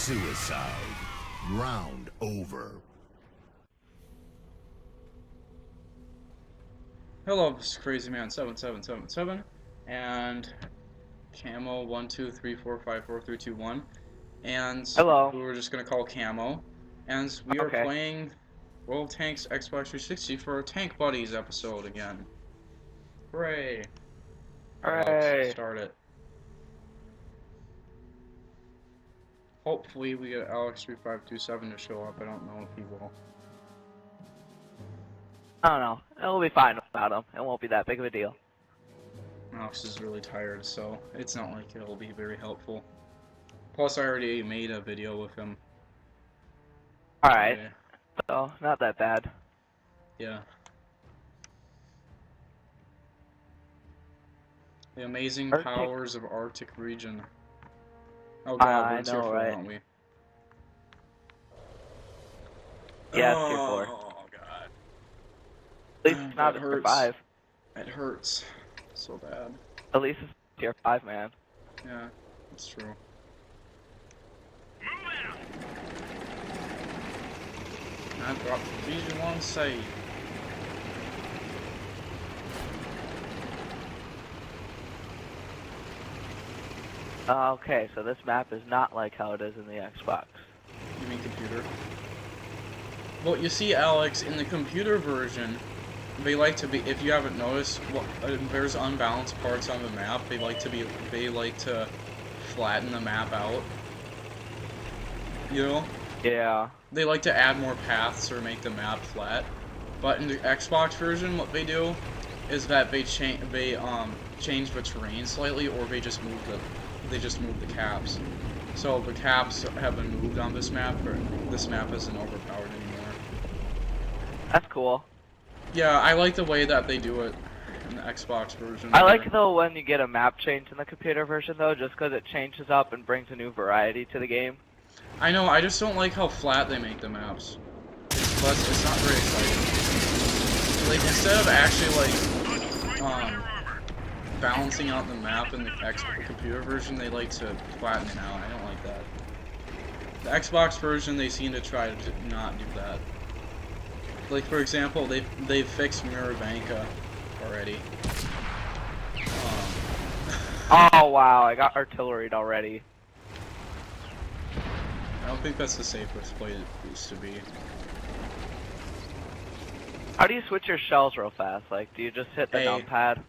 Suicide. Round over. Hello, this is CrazyMan7777 and camo 123454321, and Hello. who we're just gonna call Camo, and we are playing World of Tanks Xbox 360 for our Tank Buddies episode again. Hooray! Hooray! Let's start it. Hopefully we get Alex3527 to show up. I don't know if he will. I don't know. It'll be fine without him. It won't be that big of a deal. Alex is really tired, so it's not like it'll be very helpful. Plus, I already made a video with him. Alright. So, not that bad. Yeah. The amazing powers of Arctic region. Oh god, we're in tier 4, aren't we? Yeah, it's tier 4. Oh god. At least it's not tier 5. It hurts so bad. At least it's tier 5, man. Yeah, that's true. I dropped Division 1 save. Okay, so this map is not like how it is in the Xbox. You mean computer? Well, you see, Alex, in the computer version, they like to be, if you haven't noticed, there's unbalanced parts on the map. They like to flatten the map out. You know? Yeah. They like to add more paths or make the map flat. But in the Xbox version, what they do is that they change the terrain slightly, or they just move the caps. So the caps have been moved on this map, or this map isn't overpowered anymore. That's cool. Yeah, I like the way that they do it in the Xbox version. I like though when you get a map change in the computer version though, just because it changes up and brings a new variety to the game. I know, I just don't like how flat they make the maps. It's not very exciting. Like, instead of actually, like, balancing out the map in the computer version, they like to flatten it out. I don't like that. The Xbox version, they seem to try to not do that. Like, for example, they've fixed Miravanka already. Oh wow, I got artilleried already. I don't think that's the safest place it used to be. How do you switch your shells real fast? Like, do you just hit the numpad?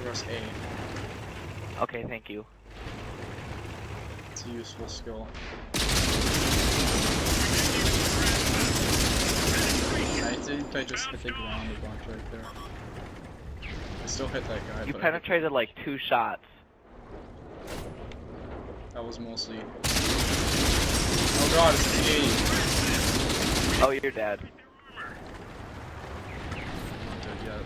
Press A. Okay, thank you. It's a useful skill. I think I just hit the ground a bunch right there. I still hit that guy. You penetrated like 2 shots. That was mostly... Oh god, it's a T80. Oh, you're dead. I'm not dead yet.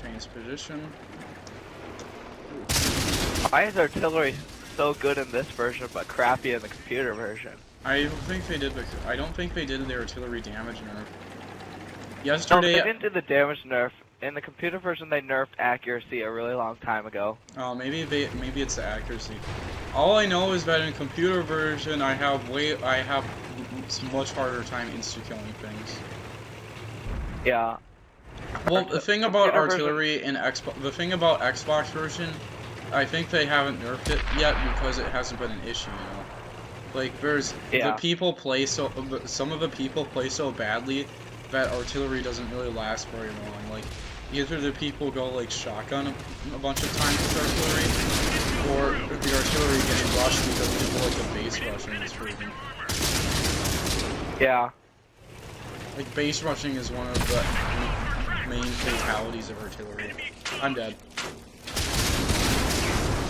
Change position. Why is artillery so good in this version but crappy in the computer version? I don't think they did the artillery damage nerf. Yesterday, no, they didn't do the damage nerf. In the computer version, they nerfed accuracy a really long time ago. Oh, maybe it's the accuracy. All I know is that in computer version, I have much harder time insta-killing things. Yeah. Well, the thing about artillery in the thing about Xbox version, I think they haven't nerfed it yet because it hasn't been an issue, you know. Like, the people play some of the people play so badly that artillery doesn't really last very long. Like, either the people go like shotgun a bunch of times with artillery, or the artillery getting rushed because people like the base rushing this version. Yeah. Like, base rushing is one of the main fatalities of artillery. I'm dead.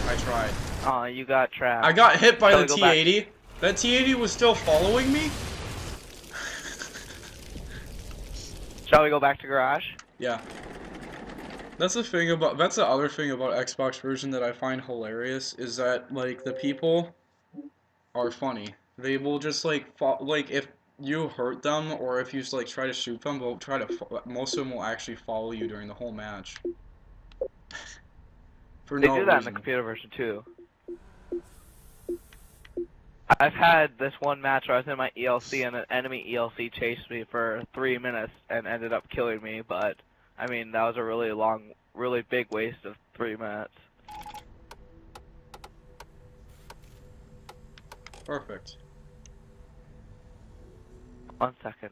I tried. Oh, you got trapped. I got hit by the T80. That T80 was still following me? Shall we go back to garage? Yeah. That's the other thing about Xbox version that I find hilarious, is that, like, the people are funny. They will just, like, if you hurt them, or if you like try to shoot them, most of them will actually follow you during the whole match. For They no do that in the reason. computer version too. I've had this one match where I was in my ELC and an enemy ELC chased me for 3 minutes and ended up killing me, but I mean that was a really long, really big waste of 3 minutes. Perfect. 1 second.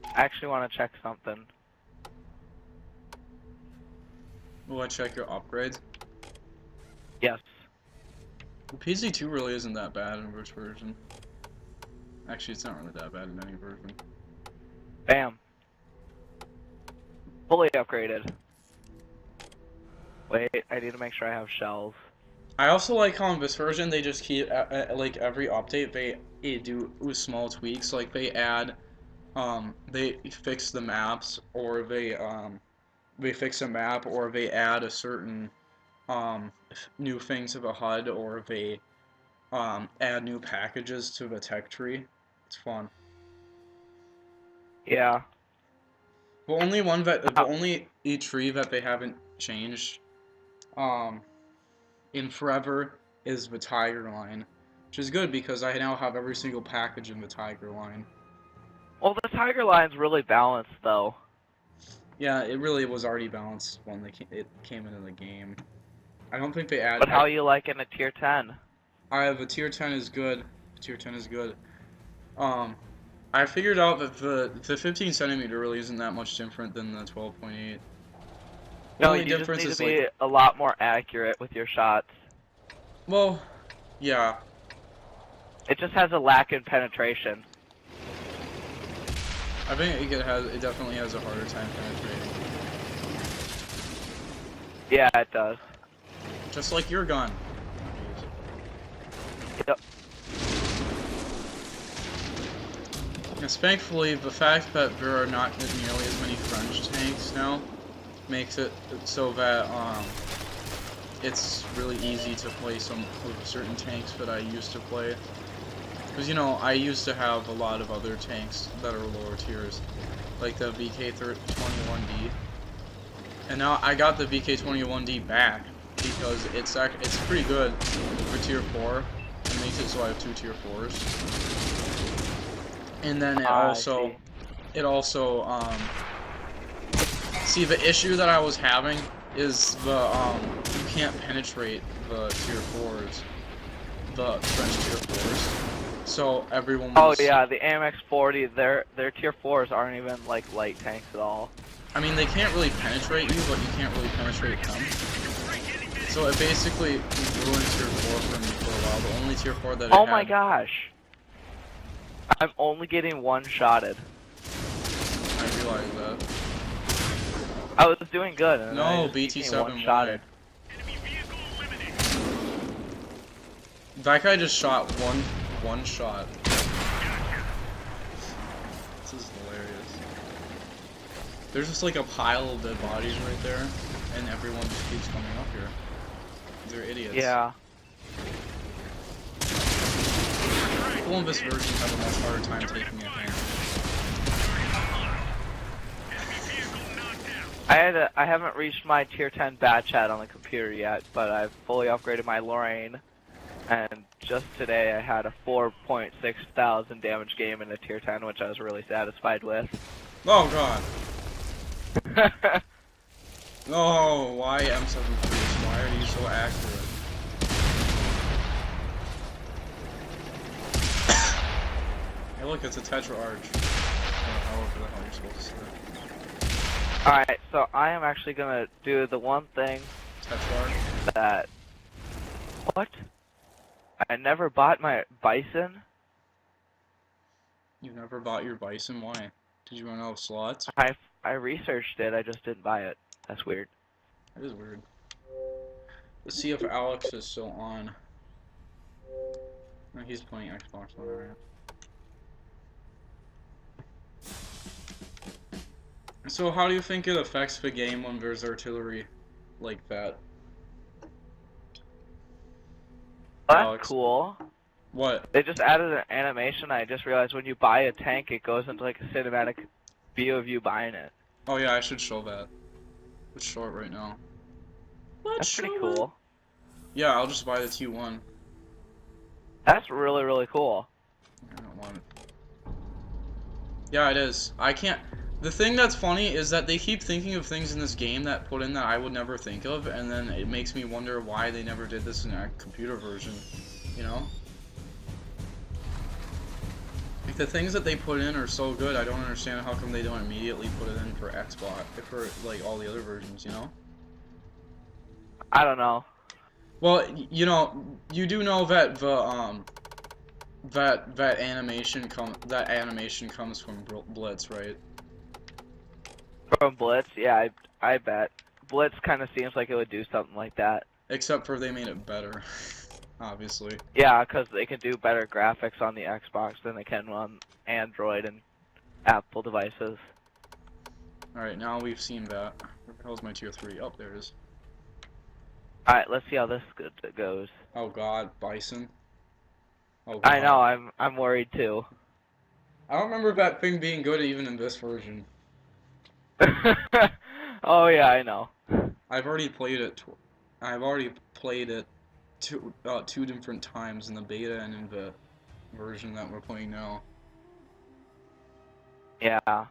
I actually want to check something. Will I check your upgrades? Yes. PZ2 really isn't that bad in which version. Actually, it's not really that bad in any version. Bam. Fully upgraded. Wait, I need to make sure I have shells. I also like how in this version they just keep like every update they do small tweaks, like they add they fix the maps, or they fix a map, or they add a certain new thing to the HUD, or they add new packages to the tech tree. It's fun. Yeah. The only tree that they haven't changed um in forever is the Tiger line, which is good because I now have every single package in the Tiger line. Well, the Tiger line's really balanced, though. Yeah, it really was already balanced when it came into the game. I don't think they add. But how you like in a tier 10? The tier 10 is good. Tier 10 is good. I figured out that the 15 centimeter really isn't that much different than the 12.8. The No, only you just difference need to is be like, a lot more accurate with your shots. well, yeah. It just has a lack in penetration. I think it definitely has a harder time penetrating. Yeah, it does. Just like your gun. Yep. Yes, thankfully, the fact that there are not nearly as many French tanks now makes it so that it's really easy to play some of certain tanks that I used to play. Because, you know, I used to have a lot of other tanks that are lower tiers, like the VK21D. And now I got the VK21D back because it's pretty good for tier 4. It makes it so I have 2 tier 4s. And then it also see, the issue that I was having is you can't penetrate the tier 4s, the French tier 4s. So everyone was, Oh yeah, the AMX-40, their tier 4s aren't even like light tanks at all. I mean, they can't really penetrate you, but you can't really penetrate them. So it basically ruined tier 4 for me for a while. The only tier 4 that I had. Oh my gosh. I'm only getting one-shotted. I realized that. I was doing good, and No, I just keep BT7 getting one-shotted. That guy just shot one shot. This is hilarious. There's just like a pile of dead bodies right there, and everyone just keeps coming up here. They're idiots. Yeah. People in this version have a much harder time taking a hit. I haven't reached my tier 10 bat chat on the computer yet, but I've fully upgraded my Lorraine, and just today I had a 4.6 thousand damage game in a tier 10, which I was really satisfied with. Oh god. No, why M73? Why are you so accurate? Hey look, it's a Tetra Arch. Or however the hell you're supposed to say it. Alright, so I am actually gonna do the one thing Tetra that... What? I never bought my Bison? You never bought your Bison? Why? Did you run out of slots? I researched it, I just didn't buy it. That's weird. That is weird. Let's see if Alex is still on. No, he's playing Xbox One, alright. So how do you think it affects the game when there's artillery like that? That's Alex. cool. What? They just added an animation. I just realized when you buy a tank, it goes into like a cinematic view of you buying it. Oh yeah, I should show that. Let's show it right now. Let's That's pretty show it. cool. Yeah, I'll just buy the T1. That's really, really cool. I don't want it. Yeah, it is. I can't. The thing that's funny is that they keep thinking of things in this game that put in that I would never think of, and then it makes me wonder why they never did this in a computer version. You know? Like, the things that they put in are so good, I don't understand how come they don't immediately put it in for Xbox, for, like, all the other versions, you know? I don't know. Well, you know, you do know that the, that animation comes from Blitz, right? From Blitz, yeah, I bet. Blitz kind of seems like it would do something like that. Except for they made it better, obviously. Yeah, because they can do better graphics on the Xbox than they can on Android and Apple devices. Alright, now we've seen that. Where the hell's my tier 3? Oh, there it is. Alright, let's see how this goes. Oh god, Bison. Oh god. I know, I'm worried too. I don't remember that thing being good even in this version. Oh yeah, I know. I've already played it. I've already played it two different times in the beta and in the version that we're playing now. Yeah.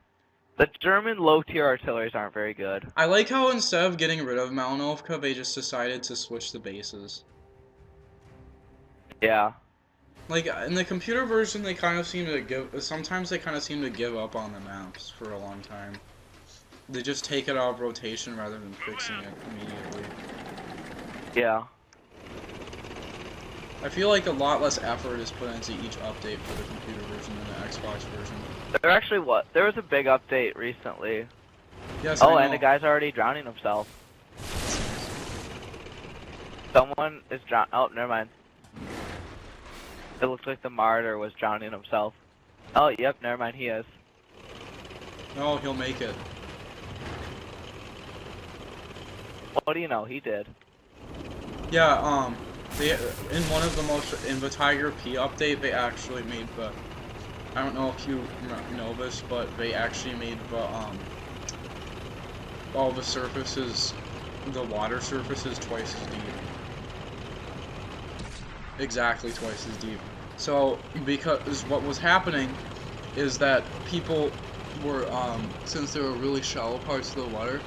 The German low-tier artilleries aren't very good. I like how instead of getting rid of Malnovka, they just decided to switch the bases. Yeah. Like, in the computer version, they kind of seem to sometimes they kind of seem to give up on the maps for a long time. They just take it out of rotation rather than fixing it immediately. Yeah. I feel like a lot less effort is put into each update for the computer version than the Xbox version. There was a big update recently. Yes, Oh, I know. and the guy's already drowning himself. Someone is oh, never mind. It looks like the martyr was drowning himself. Oh, yep, never mind, he is. No, he'll make it. What do you know? He did. Yeah, they, in one of the most, in the Tiger P update, they actually made the, I don't know if you know this, but they actually made the, all the surfaces, the water surfaces twice as deep. Exactly twice as deep. So, because what was happening is that people were, since there were really shallow parts of the water,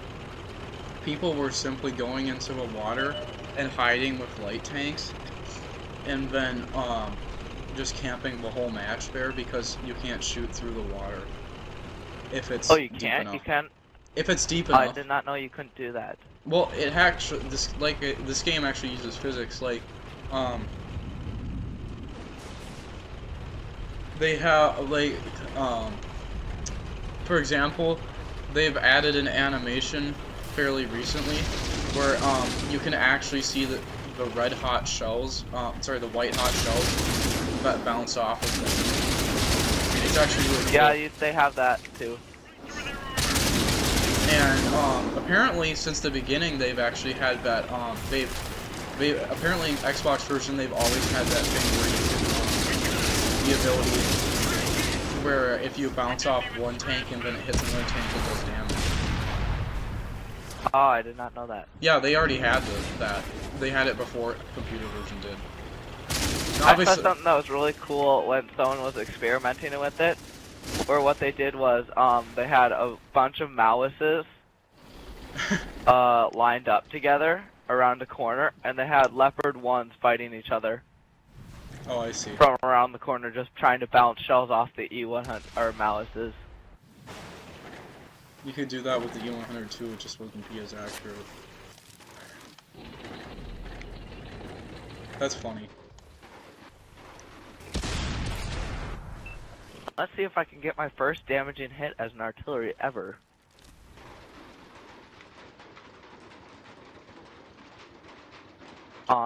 people were simply going into the water and hiding with light tanks, and then, just camping the whole match there because you can't shoot through the water if it's Oh, you deep can't? enough. You can't? If it's deep Oh, I enough. did not know you couldn't do that. Well, it actually this game actually uses physics. Like, they have like, for example, they've added an animation fairly recently where you can actually see the red hot shells. Sorry, the white hot shells that bounce off of them. It's actually really cool. Yeah, they have that too. And apparently, since the beginning, they've actually had that. They apparently in Xbox version they've always had that thing where you can the ability where if you bounce off one tank and then it hits another tank, it does damage. Oh, I did not know that. Yeah, they already had that. They had it before computer version did. Now, I saw something that was really cool when someone was experimenting with it. Or what they did was, they had a bunch of Maoists lined up together around a corner, and they had Leopard 1s fighting each other. Oh, I see. From around the corner, just trying to bounce shells off the E100 or Maoists. You could do that with the E100 too, it just wouldn't be as accurate. That's funny. Let's see if I can get my first damaging hit as an artillery ever.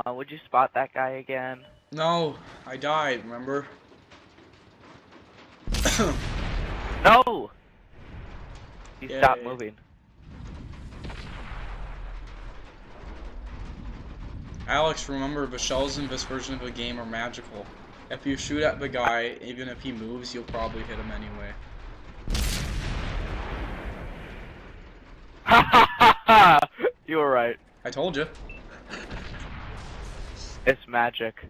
Would you spot that guy again? No, I died, remember? No! He stopped Yay. moving. Alex, remember, the shells in this version of the game are magical. If you shoot at the guy, even if he moves, you'll probably hit him anyway. Ha ha ha ha! You were right. I told you. It's magic.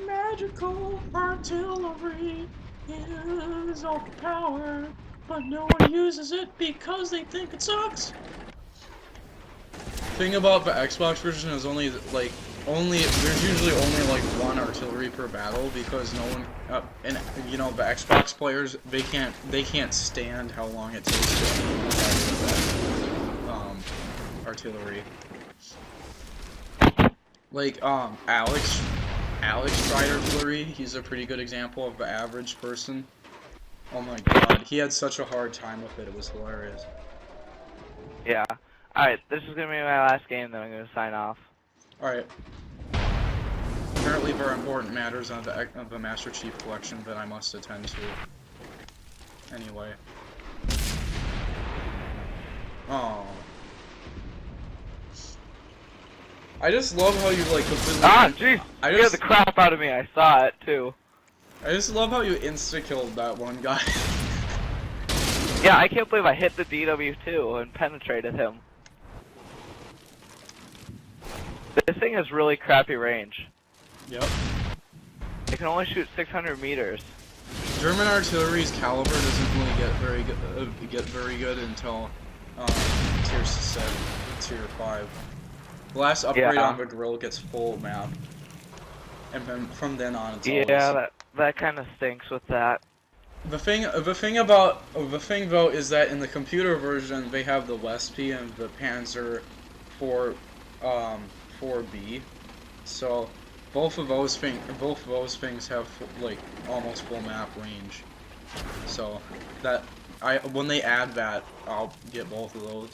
Magical artillery is overpowered, but no one uses it because they think it sucks. Thing about the Xbox version is there's usually only like one artillery per battle because no one and you know the Xbox players they can't stand how long it takes to artillery. Like Alex tried artillery. He's a pretty good example of the average person. Oh my god, he had such a hard time with it. It was hilarious. Yeah. Alright, this is gonna be my last game, then I'm gonna sign off. Alright. Apparently there are important matters of the Master Chief Collection that I must attend to. Anyway. Oh. I just love how you like completely. Ah, jeez! You scared the crap out of me. I saw it too. I just love how you insta-killed that one guy. Yeah, I can't believe I hit the DW2 and penetrated him. This thing has really crappy range. Yep. It can only shoot 600 meters. German artillery's caliber doesn't really get very good until tier 7, tier 5. The last upgrade on the grill gets full map, and then from then on it's always... that kind of stinks with that. The thing though is that in the computer version they have the Wespe and the Panzer 4B, so both of those things have like almost full map range. So that when they add that, I'll get both of those.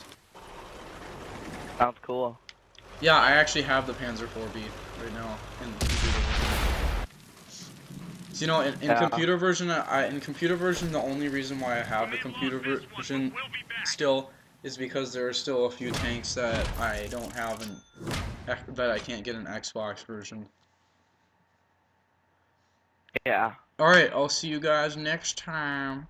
Sounds cool. Yeah, I actually have the Panzer 4B right now in computer version. So, you know, in computer version, the only reason why I have the computer version still is because there are still a few tanks that I don't have that I can't get an Xbox version. Yeah. Alright, I'll see you guys next time.